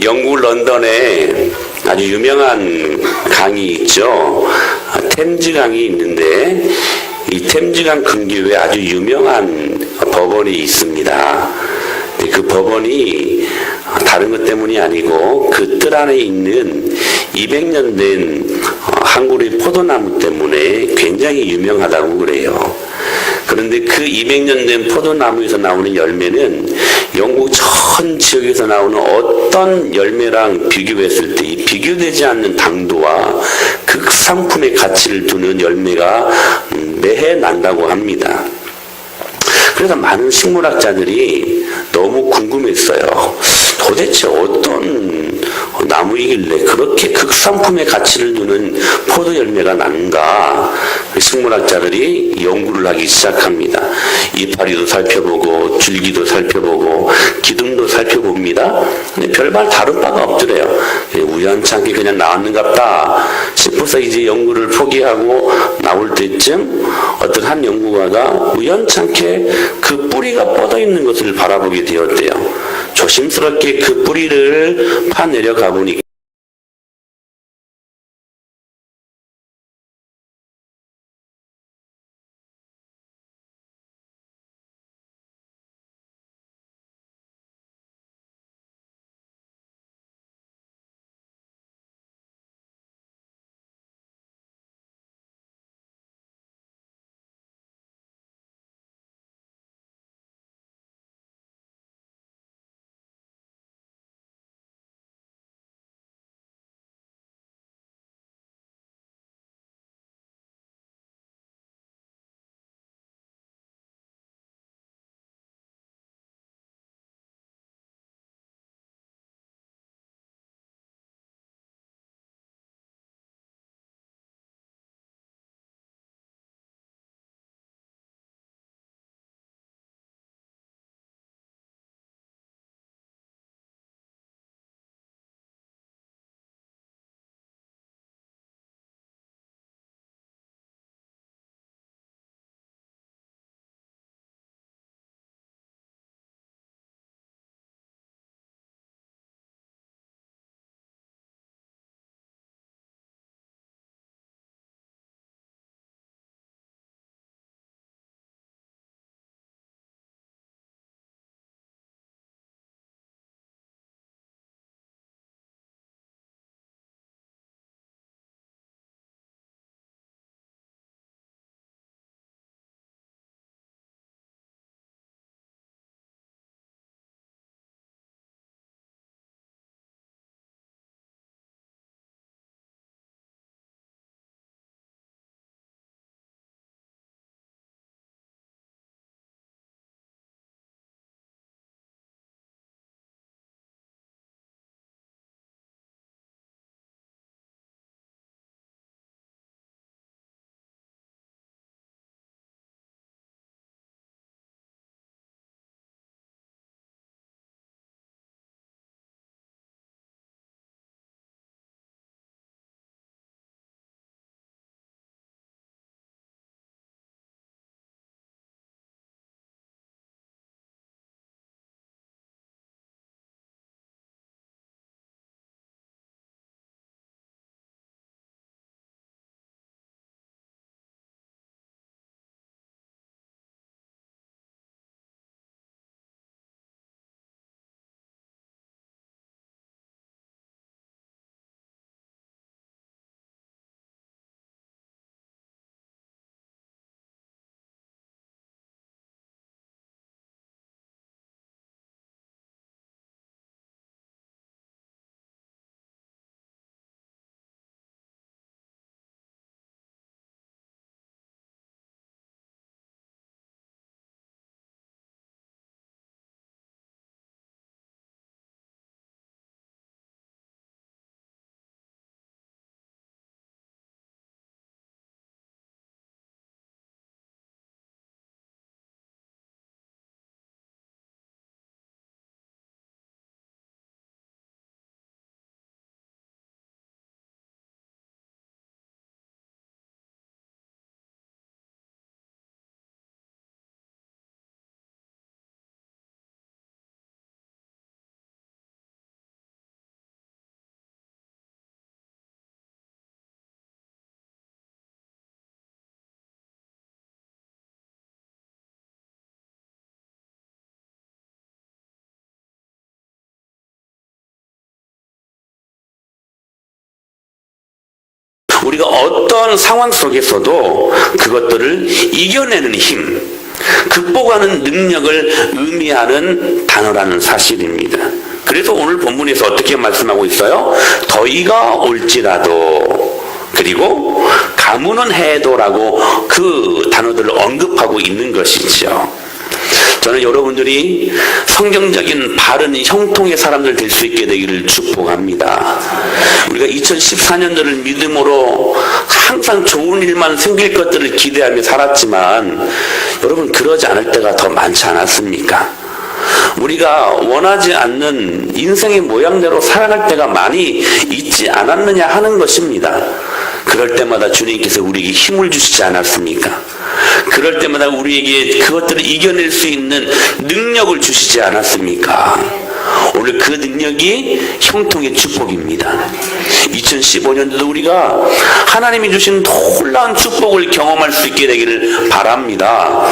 영국 런던에 아주 유명한 강이 있죠. 템즈 강이 있는데 이 템즈강 근교에 아주 유명한 법원이 있습니다. 그 법원이 다른 것 때문이 아니고 그 뜰 안에 있는 200년 된 한그루의 포도나무 때문에 굉장히 유명하다고 그래요. 그런데 그 200년 된 포도나무에서 나오는 열매는 영국 전 지역에서 나오는 어떤 열매랑 비교했을 때 비교되지 않는 당도와 극상품의 가치를 두는 열매가 매해 난다고 합니다. 그래서 많은 식물학자들이 너무 궁금했어요. 도대체 어떤 나무이길래 그렇게 극상품의 가치를 두는 포도 열매가 나는가? 식물학자들이 연구를 하기 시작합니다. 이파리도 살펴보고 줄기도 살펴보고 기둥도 살펴봅니다. 근데 별반 다른 바가 없더래요. 우연찮게 그냥 나왔는갑다 싶어서 이제 연구를 포기하고 나올 때쯤 어떤 한 연구가가 우연찮게 그 뿌리가 뻗어 있는 것을 바라보게 되었대요. 조심스럽게 그 뿌리를 파내려가 보니까 우리가 어떤 상황 속에서도 그것들을 이겨내는 힘, 극복하는 능력을 의미하는 단어라는 사실입니다. 그래서 오늘 본문에서 어떻게 말씀하고 있어요? 더위가 올지라도, 그리고 가무는 해도라고 그 단어들을 언급하고 있는 것이죠. 저는 여러분들이 성경적인 바른 형통의 사람들 될 수 있게 되기를 축복합니다. 우리가 2014년도를 믿음으로 항상 좋은 일만 생길 것들을 기대하며 살았지만 여러분, 그러지 않을 때가 더 많지 않았습니까? 우리가 원하지 않는 인생의 모양대로 살아갈 때가 많이 있지 않았느냐 하는 것입니다. 그럴 때마다 주님께서 우리에게 힘을 주시지 않았습니까? 그럴 때마다 우리에게 그것들을 이겨낼 수 있는 능력을 주시지 않았습니까? 오늘 그 능력이 형통의 축복입니다. 2015년도도 우리가 하나님이 주신 놀라운 축복을 경험할 수 있게 되기를 바랍니다.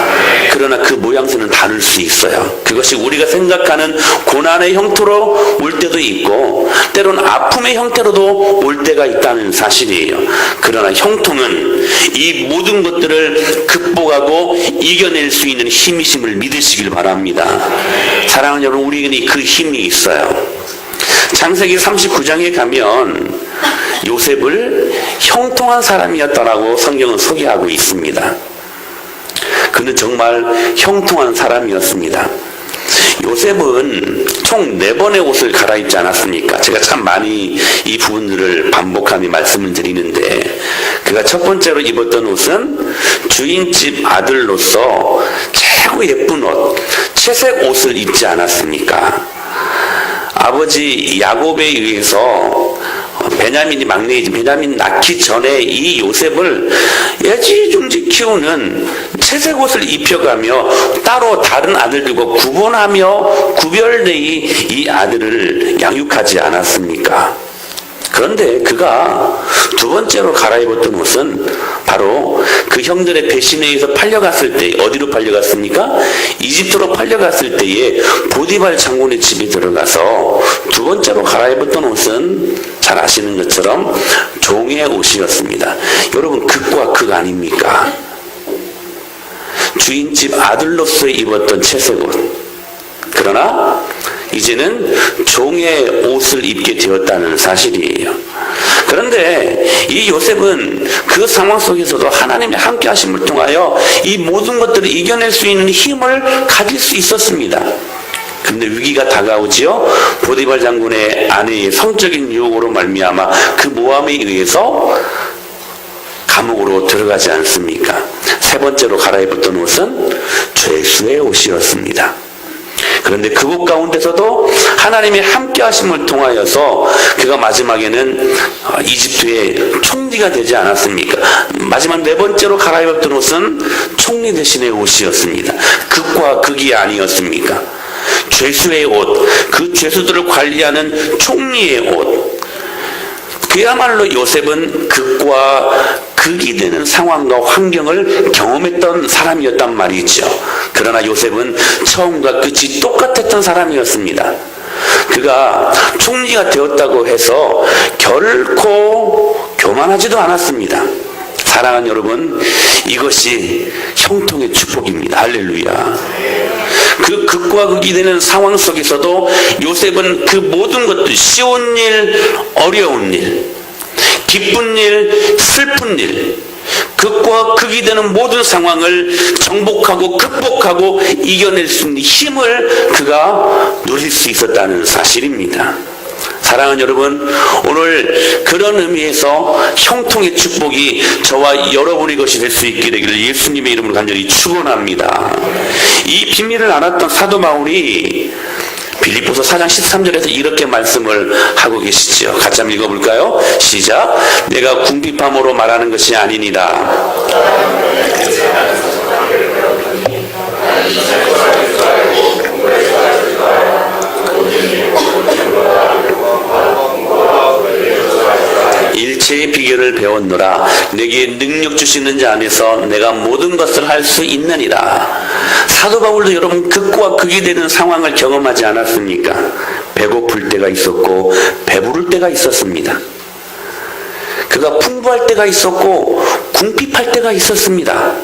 그러나 그 모양새는 다를 수 있어요. 그것이 우리가 생각하는 고난의 형태로 올 때도 있고 때로는 아픔의 형태로도 올 때가 있다는 사실이에요. 그러나 형통은 이 모든 것들을 극복하고 이겨낼 수 있는 힘이심을 믿으시길 바랍니다. 사랑하는 여러분, 우리에게 그 힘이 있어요. 창세기 39장에 가면 요셉을 형통한 사람이었다라고 성경은 소개하고 있습니다. 그는 정말 형통한 사람이었습니다. 요셉은 총 4번의 옷을 갈아입지 않았습니까? 제가 참 많이 이 부분들을 반복하며 말씀을 드리는데, 그가 첫 번째로 입었던 옷은 주인집 아들로서 최고 예쁜 옷, 채색 옷을 입지 않았습니까? 아버지 야곱에 의해서 베냐민이 막내이지, 베냐민 낳기 전에 이 요셉을 애지중지 키우는 채색 옷을 입혀가며 따로 다른 아들들과 구분하며 구별되이 이 아들을 양육하지 않았습니까? 그런데 그가 두 번째로 갈아입었던 옷은 바로 그 형들의 배신에 의해서 팔려갔을 때, 어디로 팔려갔습니까? 이집트로 팔려갔을 때에 보디발 장군의 집에 들어가서 두 번째로 갈아입었던 옷은 잘 아시는 것처럼 종의 옷이었습니다. 여러분, 극과 극 아닙니까? 주인집 아들로서 입었던 채색 옷, 그러나 이제는 종의 옷을 입게 되었다는 사실이에요. 그런데 이 요셉은 그 상황 속에서도 하나님의 함께 하심을 통하여 이 모든 것들을 이겨낼 수 있는 힘을 가질 수 있었습니다. 그런데 위기가 다가오지요. 보디발 장군의 아내의 성적인 유혹으로 말미암아 그 모함에 의해서 감옥으로 들어가지 않습니까? 세 번째로 갈아입었던 옷은 죄수의 옷이었습니다. 그런데 그곳 가운데서도 하나님의 함께 하심을 통하여서 그가 마지막에는 이집트의 총리가 되지 않았습니까? 마지막 4번째로 갈아입었던 옷은 총리 대신의 옷이었습니다. 극과 극이 아니었습니까? 죄수의 옷, 그 죄수들을 관리하는 총리의 옷. 그야말로 요셉은 극과 극이 되는 상황과 환경을 경험했던 사람이었단 말이죠. 그러나 요셉은 처음과 끝이 똑같았던 사람이었습니다. 그가 총리가 되었다고 해서 결코 교만하지도 않았습니다. 사랑하는 여러분, 이것이 형통의 축복입니다. 할렐루야. 그 극과 극이 되는 상황 속에서도 요셉은 그 모든 것들, 쉬운 일, 어려운 일, 기쁜 일, 슬픈 일, 극과 극이 되는 모든 상황을 정복하고 극복하고 이겨낼 수 있는 힘을 그가 누릴 수 있었다는 사실입니다. 사랑하는 여러분, 오늘 그런 의미에서 형통의 축복이 저와 여러분의 것이 될 수 있게 되기를 예수님의 이름으로 간절히 축원합니다. 이 비밀을 알았던 사도 바울이 빌립보서 4장 13절에서 이렇게 말씀을 하고 계시죠. 같이 한번 읽어볼까요? 시작. 내가 궁핍함으로 말하는 것이 아니니라. 일체의 비결을 배웠노라. 내게 능력 주시는 자 안에서 내가 모든 것을 할 수 있느니라. 사도 바울도 여러분 극과 극이 되는 상황을 경험하지 않았습니까? 배고플 때가 있었고 배부를 때가 있었습니다. 그가 풍부할 때가 있었고 궁핍할 때가 있었습니다.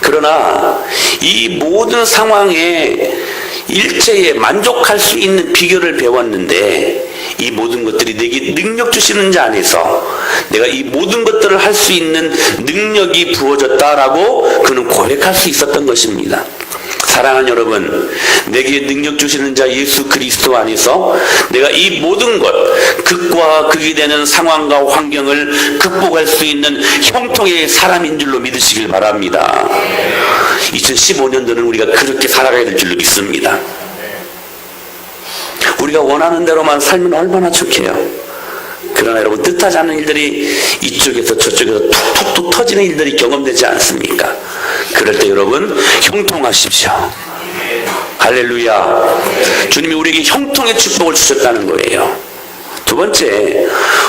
그러나 이 모든 상황에 일체에 만족할 수 있는 비결을 배웠는데, 이 모든 것들이 내게 능력 주시는 자 안에서 내가 이 모든 것들을 할 수 있는 능력이 부어졌다라고 그는 고백할 수 있었던 것입니다. 사랑하는 여러분, 내게 능력 주시는 자 예수 그리스도 안에서 내가 이 모든 것, 극과 극이 되는 상황과 환경을 극복할 수 있는 형통의 사람인 줄로 믿으시길 바랍니다. 2015년도는 우리가 그렇게 살아가야 될 줄로 믿습니다. 우리가 원하는 대로만 살면 얼마나 좋게요. 그러나 여러분, 뜻하지 않는 일들이 이쪽에서 저쪽에서 툭툭툭 터지는 일들이 경험되지 않습니까? 그럴 때 여러분, 형통하십시오. 할렐루야. 주님이 우리에게 형통의 축복을 주셨다는 거예요. 두 번째,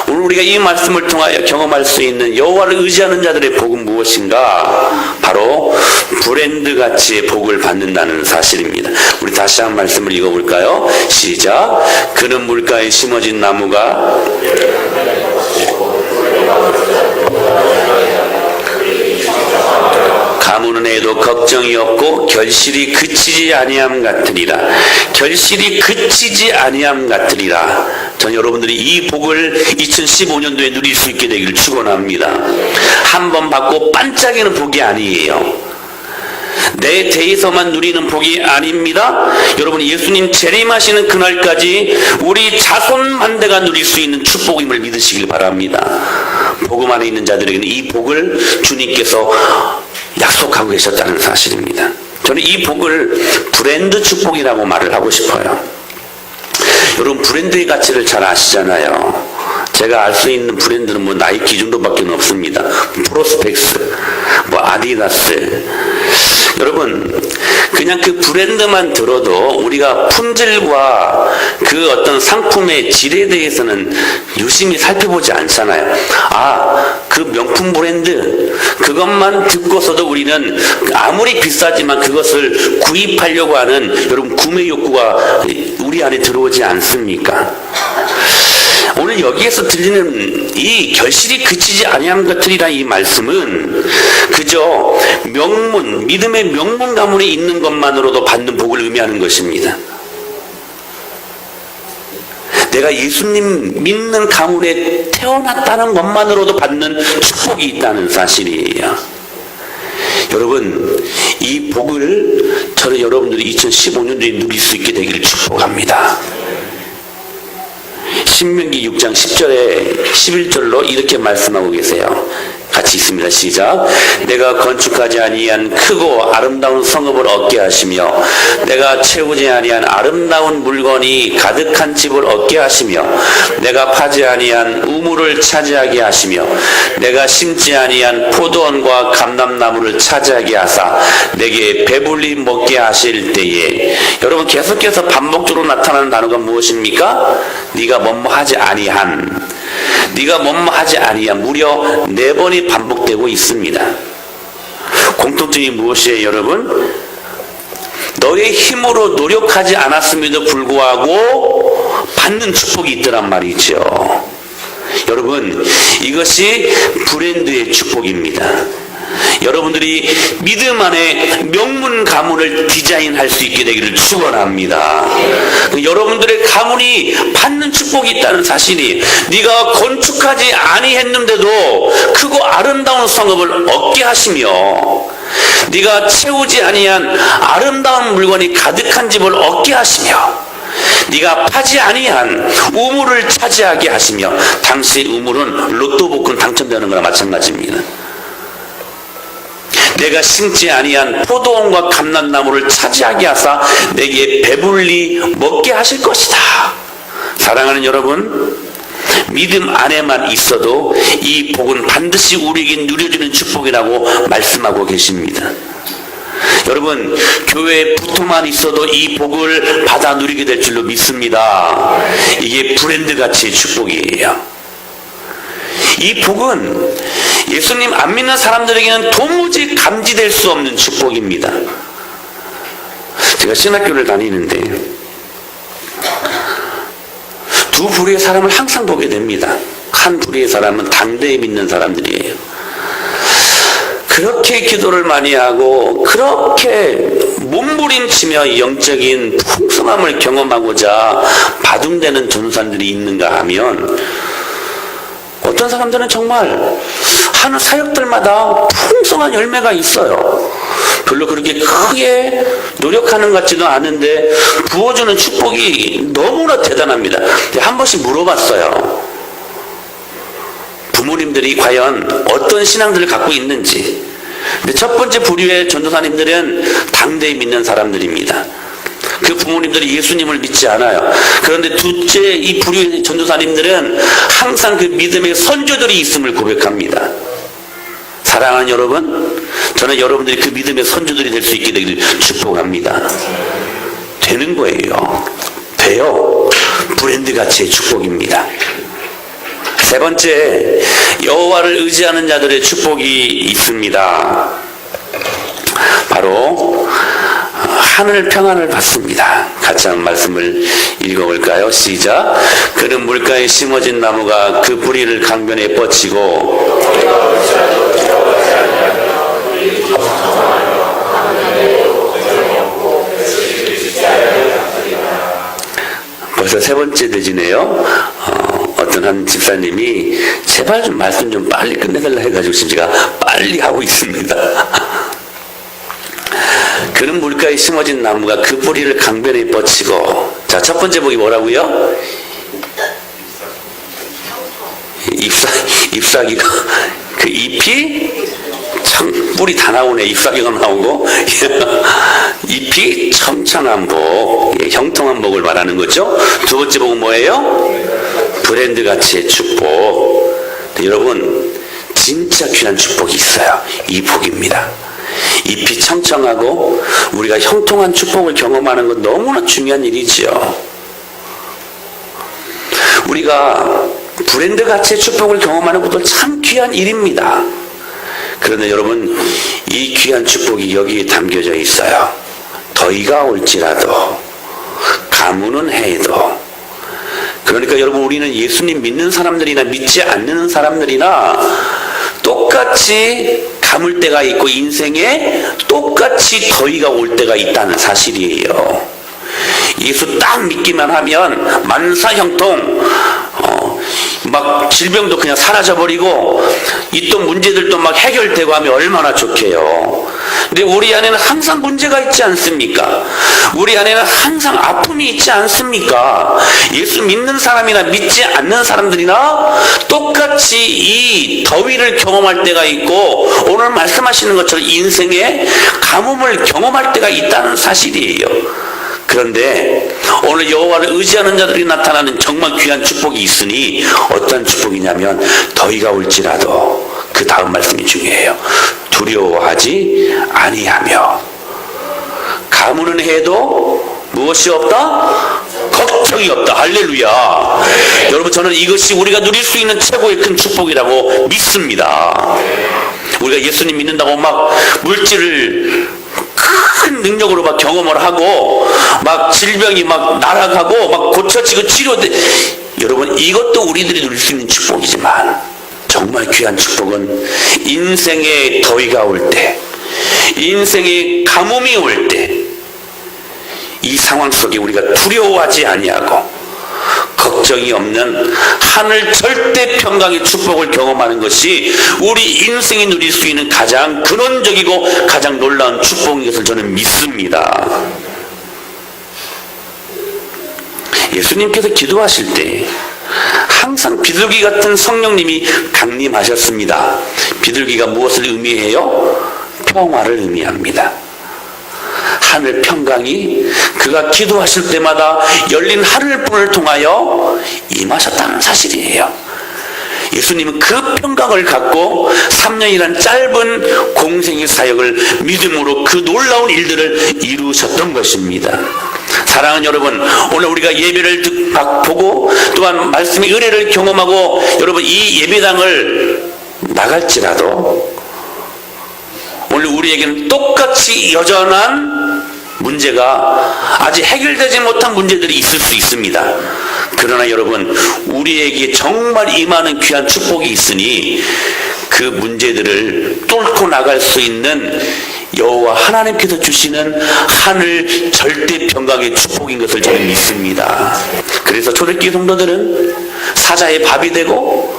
오늘 우리가 이 말씀을 통하여 경험할 수 있는 여호와를 의지하는 자들의 복은 무엇인가? 바로 브랜드 가치의 복을 받는다는 사실입니다. 우리 다시 한 말씀을 읽어볼까요? 시작. 그는 물가에 심어진 나무가 가무는 해도 걱정이 없고 결실이 그치지 아니함 같으리라. 결실이 그치지 아니함 같으리라. 전 여러분들이 이 복을 2015년도에 누릴 수 있게 되기를 축원합니다. 한 번 받고 반짝이는 복이 아니에요. 내 대에서만 누리는 복이 아닙니다. 여러분, 예수님 재림하시는 그날까지 우리 자손만대가 누릴 수 있는 축복임을 믿으시길 바랍니다. 복음 안에 있는 자들에게는 이 복을 주님께서 약속하고 계셨다는 사실입니다. 저는 이 복을 브랜드 축복이라고 말을 하고 싶어요. 여러분, 브랜드의 가치를 잘 아시잖아요. 제가 알 수 있는 브랜드는 뭐 나이키 정도밖에 없습니다. 프로스펙스, 뭐 아디다스. 여러분, 그냥 그 브랜드만 들어도 우리가 품질과 그 어떤 상품의 질에 대해서는 유심히 살펴보지 않잖아요. 아, 그 명품 브랜드, 그것만 듣고서도 우리는 아무리 비싸지만 그것을 구입하려고 하는 여러분 구매 욕구가 우리 안에 들어오지 않습니까? 오늘 여기에서 들리는 이 결실이 그치지 아니함 같으리라 이 말씀은 그저 명문, 믿음의 명문 가문에 있는 것만으로도 받는 복을 의미하는 것입니다. 내가 예수님 믿는 가문에 태어났다는 것만으로도 받는 축복이 있다는 사실이에요. 여러분, 이 복을 저는 여러분들이 2015년도에 누릴 수 있게 되기를 축복합니다. 신명기 6장 10절에 11절로 이렇게 말씀하고 계세요. 같이 있습니다. 시작. 내가 건축하지 아니한 크고 아름다운 성읍을 얻게 하시며 내가 채우지 아니한 아름다운 물건이 가득한 집을 얻게 하시며 내가 파지 아니한 우물을 차지하게 하시며 내가 심지 아니한 포도원과 감람나무를 차지하게 하사 내게 배불리 먹게 하실 때에, 여러분 계속해서 반복적으로 나타나는 단어가 무엇입니까? 네가 뭐뭐하지 아니한, 네가 뭐뭐하지 아니한, 무려 4번이 반복되고 있습니다. 공통점이 무엇이에요, 여러분? 너의 힘으로 노력하지 않았음에도 불구하고 받는 축복이 있더란 말이죠. 여러분, 이것이 브랜드의 축복입니다. 여러분들이 믿음 안에 명문 가문을 디자인할 수 있게 되기를 축원합니다. 여러분들의 가문이 받는 축복이 있다는 사실이, 네가 건축하지 아니했는데도 크고 아름다운 성읍을 얻게 하시며 네가 채우지 아니한 아름다운 물건이 가득한 집을 얻게 하시며 네가 파지 아니한 우물을 차지하게 하시며, 당시 우물은 로또 복권 당첨되는 거나 마찬가지입니다. 내가 심지 아니한 포도원과 감람나무를 차지하게 하사 내게 배불리 먹게 하실 것이다. 사랑하는 여러분, 믿음 안에만 있어도 이 복은 반드시 우리에게 누려지는 축복이라고 말씀하고 계십니다. 여러분, 교회에 붙어만 있어도 이 복을 받아 누리게 될 줄로 믿습니다. 이게 브랜드 가치의 축복이에요. 이 복은 예수님 안 믿는 사람들에게는 도무지 감지될 수 없는 축복입니다. 제가 신학교를 다니는데 두 부류의 사람을 항상 보게 됩니다. 한 부류의 사람은 당대에 믿는 사람들이에요. 그렇게 기도를 많이 하고 그렇게 몸부림치며 영적인 풍성함을 경험하고자 바둥대는 전도사님들이 있는가 하면 어떤 사람들은 정말 하는 사역들마다 풍성한 열매가 있어요. 별로 그렇게 크게 노력하는 것 같지도 않은데 부어주는 축복이 너무나 대단합니다. 한 번씩 물어봤어요. 부모님들이 과연 어떤 신앙들을 갖고 있는지. 근데 첫 번째 부류의 전도사님들은 당대에 믿는 사람들입니다. 그 부모님들이 예수님을 믿지 않아요. 그런데 둘째 이 부류의 전도사님들은 항상 그 믿음의 선조들이 있음을 고백합니다. 사랑하는 여러분, 저는 여러분들이 그 믿음의 선조들이 될 수 있게 되기를 축복합니다. 되는 거예요. 돼요. 브랜드 가치의 축복입니다. 세 번째, 여호와를 의지하는 자들의 축복이 있습니다. 바로 하늘 평안을 받습니다. 같이 한번 말씀을 읽어볼까요? 시작. 그는 물가에 심어진 나무가 그 뿌리를 강변에 뻗치고 벌써 세 번째 되지네요. 어떤 한 집사님이 제발 좀 말씀 좀 빨리 끝내달라 해가지고 지금 제가 빨리 하고 있습니다. 그는 물가에 심어진 나무가 그 뿌리를 강변에 뻗치고. 자, 첫 번째 복이 뭐라고요? 잎사귀가 그 잎이 뿌리 다 나오네. 잎사귀가 나오고 잎이 청청한 복, 형통한 복을 말하는 거죠. 두 번째 복은 뭐예요? 브랜드 가치의 축복. 여러분, 진짜 귀한 축복이 있어요. 이 복입니다. 잎이 청청하고 우리가 형통한 축복을 경험하는 건 너무나 중요한 일이지요. 우리가 브랜드 가치의 축복을 경험하는 것도 참 귀한 일입니다. 그런데 여러분, 이 귀한 축복이 여기에 담겨져 있어요. 더위가 올지라도 가무는 해도. 그러니까 여러분, 우리는 예수님 믿는 사람들이나 믿지 않는 사람들이나 똑같이 가물 때가 있고 인생에 똑같이 더위가 올 때가 있다는 사실이에요. 예수 딱 믿기만 하면 만사형통, 막 질병도 그냥 사라져버리고 있던 문제들도 막 해결되고 하면 얼마나 좋게요. 근데 우리 안에는 항상 문제가 있지 않습니까? 우리 안에는 항상 아픔이 있지 않습니까? 예수 믿는 사람이나 믿지 않는 사람들이나 똑같이 이 더위를 경험할 때가 있고 오늘 말씀하시는 것처럼 인생의 가뭄을 경험할 때가 있다는 사실이에요. 그런데 오늘 여호와를 의지하는 자들이 나타나는 정말 귀한 축복이 있으니 어떤 축복이냐면 더위가 올지라도 그 다음 말씀이 중요해요. 두려워하지 아니하며 가무는 해도 무엇이 없다? 걱정이 없다. 할렐루야. 네. 여러분, 저는 이것이 우리가 누릴 수 있는 최고의 큰 축복이라고 믿습니다. 우리가 예수님 믿는다고 막 물질을 큰 능력으로 막 경험을 하고 막 질병이 막 날아가고 막 고쳐지고 치료돼. 여러분, 이것도 우리들이 누릴 수 있는 축복이지만 정말 귀한 축복은 인생의 더위가 올 때, 인생의 가뭄이 올 때, 이 상황 속에 우리가 두려워하지 아니하고 걱정이 없는 하늘 절대 평강의 축복을 경험하는 것이 우리 인생이 누릴 수 있는 가장 근원적이고 가장 놀라운 축복인 것을 저는 믿습니다. 예수님께서 기도하실 때 항상 비둘기 같은 성령님이 강림하셨습니다. 비둘기가 무엇을 의미해요? 평화를 의미합니다. 하늘 평강이 그가 기도하실 때마다 열린 하늘문을 통하여 임하셨다는 사실이에요. 예수님은 그 평강을 갖고 3년이란 짧은 공생의 사역을 믿음으로 그 놀라운 일들을 이루셨던 것입니다. 사랑하는 여러분, 오늘 우리가 예배를 보고 또한 말씀의 은혜를 경험하고 여러분 이 예배당을 나갈지라도 오늘 우리에게는 똑같이 여전한 문제가 아직 해결되지 못한 문제들이 있을 수 있습니다. 그러나 여러분, 우리에게 정말 임하는 귀한 축복이 있으니 그 문제들을 뚫고 나갈 수 있는 여호와 하나님께서 주시는 하늘 절대 평강의 축복인 것을 저는 믿습니다. 그래서 초대교회 성도들은 사자의 밥이 되고,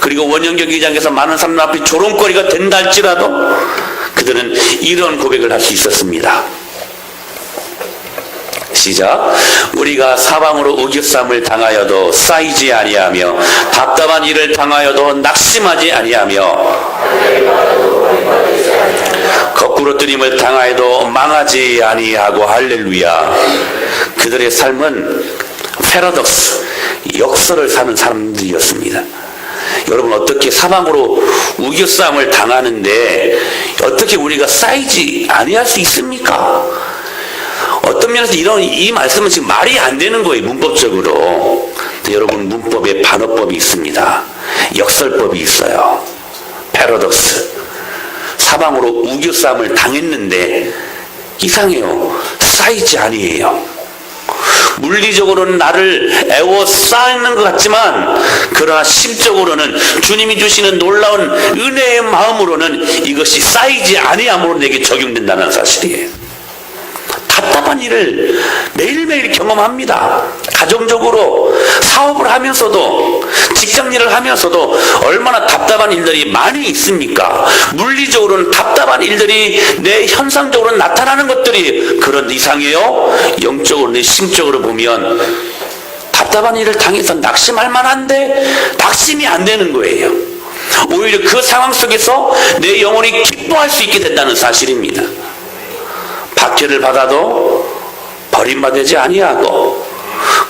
그리고 원형경기장에서 많은 사람들 앞에 조롱거리가 된다 할지라도 그들은 이런 고백을 할 수 있었습니다. 시작. 우리가 사방으로 우겨쌈을 당하여도 쌓이지 아니하며 답답한 일을 당하여도 낙심하지 아니하며 거꾸로 뜨림을 당하여도 망하지 아니하고 할렐루야. 그들의 삶은 패러독스, 역설을 사는 사람들이었습니다. 여러분, 어떻게 사방으로 우겨쌈을 당하는데 어떻게 우리가 쌓이지 아니할 수 있습니까? 어떤 면에서 이 말씀은 지금 말이 안 되는 거예요, 문법적으로. 여러분, 문법에 반어법이 있습니다. 역설법이 있어요. 패러독스. 사방으로 우겨쌈을 당했는데 이상해요. 쌓이지 아니에요. 물리적으로는 나를 애워싸는 것 같지만, 그러나 심적으로는 주님이 주시는 놀라운 은혜의 마음으로는 이것이 쌓이지 아니함으로 내게 적용된다는 사실이에요. 답답한 일을 매일매일 경험합니다. 가정적으로 사업을 하면서도, 직장일을 하면서도 얼마나 답답한 일들이 많이 있습니까? 물리적으로는 답답한 일들이 내 현상적으로 나타나는 것들이, 그런 이상해요. 영적으로, 내 심적으로 보면 답답한 일을 당해서 낙심할 만한데 낙심이 안 되는 거예요. 오히려 그 상황 속에서 내 영혼이 기뻐할 수 있게 된다는 사실입니다. 박해를 받아도 버림받지 아니하고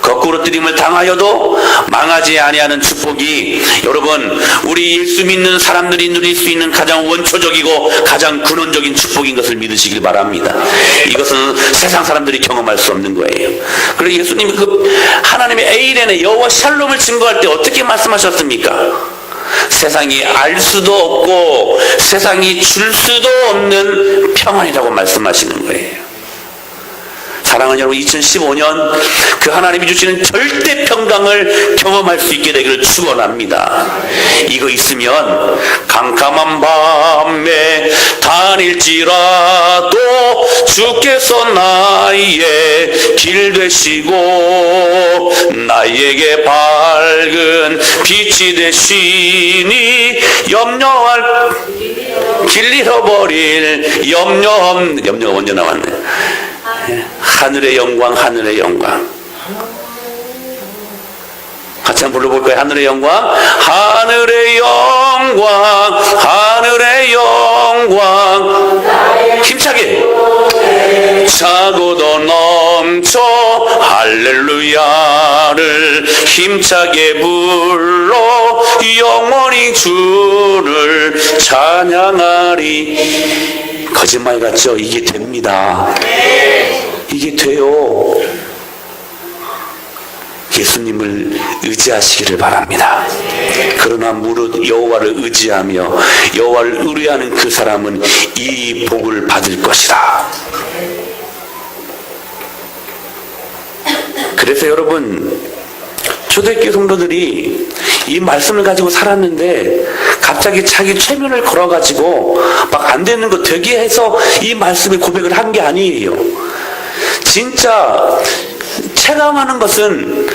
거꾸로 뜨림을 당하여도 망하지 아니하는 축복이, 여러분, 우리 예수 믿는 사람들이 누릴 수 있는 가장 원초적이고 가장 근원적인 축복인 것을 믿으시길 바랍니다. 이것은 세상 사람들이 경험할 수 없는 거예요. 그리고 예수님이 그 하나님의 에이렌의 여호와 샬롬을 증거할 때 어떻게 말씀하셨습니까? 세상이 알 수도 없고 세상이 줄 수도 없는 평안이라고 말씀하시는 거예요. 사랑하는 여러분, 2015년 그 하나님이 주시는 절대 평강을 경험할 수 있게 되기를 축원합니다. 이거 있으면 캄캄한 밤에 다닐지라도 주께서 나의 길 되시고 나에게 밝은 빛이 되시니 염려할 길 잃어버릴 염려가 먼저 나왔네. 하늘의 영광, 하늘의 영광. 같이 한번 불러볼까요? 하늘의 영광, 하늘의 영광, 하늘의 영광. 힘차게. 차고도 넘쳐 할렐루야를 힘차게 불러 영원히 주를 찬양하리. 거짓말 같죠? 이게 됩니다. 이게 돼요. 예수님을 의지하시기를 바랍니다. 그러나 무릇 여호와를 의지하며 여호와를 의뢰하는 그 사람은 이 복을 받을 것이다. 그래서 여러분, 초대교회 성도들이 이 말씀을 가지고 살았는데 갑자기 자기 최면을 걸어가지고 막 안 되는 거 되게 해서 이 말씀에 고백을 한 게 아니에요. 진짜 체감하는 것은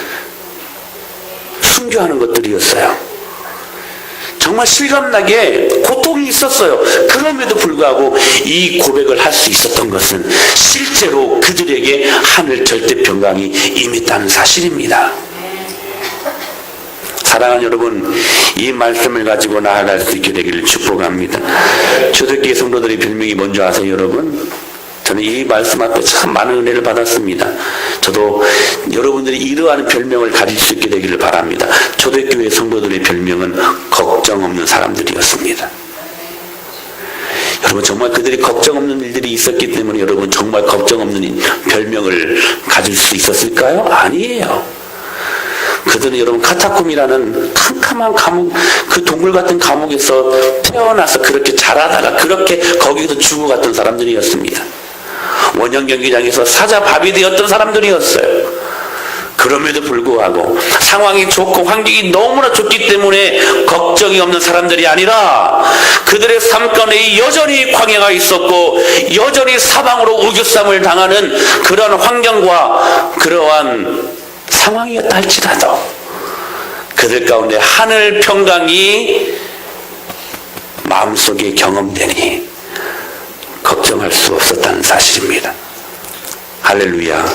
순교하는 것들이었어요. 정말 실감나게 고통이 있었어요. 그럼에도 불구하고 이 고백을 할 수 있었던 것은 실제로 그들에게 하늘 절대 평강이 임했다는 사실입니다. 사랑하는 여러분, 이 말씀을 가지고 나아갈 수 있게 되기를 축복합니다. 초대교회 성도들의 별명이 뭔지 아세요, 여러분? 저는 이 말씀 앞에 참 많은 은혜를 받았습니다. 저도 여러분들이 이러한 별명을 가질 수 있게 되기를 바랍니다. 초대교회 성도들의 별명은 걱정 없는 사람들이었습니다. 여러분, 정말 그들이 걱정 없는 일들이 있었기 때문에 여러분 정말 걱정 없는 별명을 가질 수 있었을까요? 아니에요. 그들은 여러분 카타콤이라는 캄캄한 감옥, 그 동굴 같은 감옥에서 태어나서 그렇게 자라다가 그렇게 거기서 죽어갔던 사람들이었습니다. 원형 경기장에서 사자밥이 되었던 사람들이었어요. 그럼에도 불구하고 상황이 좋고 환경이 너무나 좋기 때문에 걱정이 없는 사람들이 아니라 그들의 삶 가운데 여전히 광야가 있었고 여전히 사방으로 우겨쌈을 당하는 그러한 환경과 그러한 상황이었다 할지라도 그들 가운데 하늘 평강이 마음속에 경험되니 걱정할 수 없었다는 사실입니다. 할렐루야.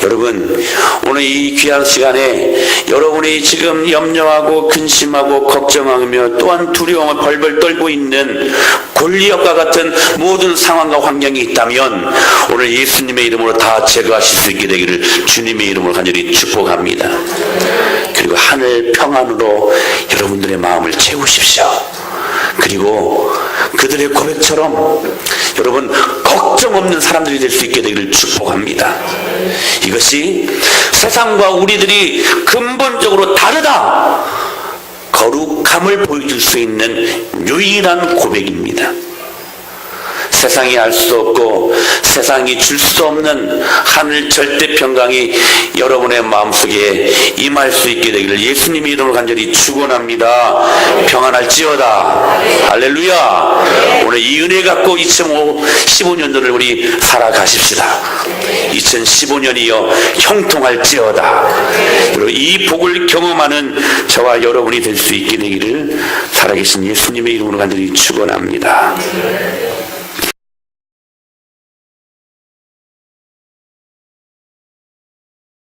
여러분, 오늘 이 귀한 시간에 여러분이 지금 염려하고 근심하고 걱정하며 또한 두려움을 벌벌 떨고 있는 골리앗과 같은 모든 상황과 환경이 있다면 오늘 예수님의 이름으로 다 제거하실 수 있게 되기를 주님의 이름으로 간절히 축복합니다. 그리고 하늘 평안으로 여러분들의 마음을 채우십시오. 그리고 그들의 고백처럼 여러분 걱정 없는 사람들이 될 수 있게 되기를 축복합니다. 이것이 세상과 우리들이 근본적으로 다르다 거룩함을 보여줄 수 있는 유일한 고백입니다. 세상이 알 수 없고 세상이 줄 수 없는 하늘 절대 평강이 여러분의 마음속에 임할 수 있게 되기를 예수님의 이름으로 간절히 축원합니다. 평안할지어다. 할렐루야. 오늘 이 은혜 갖고 2015년도를 우리 살아가십시다. 2015년이여 형통할지어다. 그리고 이 복을 경험하는 저와 여러분이 될 수 있게 되기를 살아계신 예수님의 이름으로 간절히 축원합니다.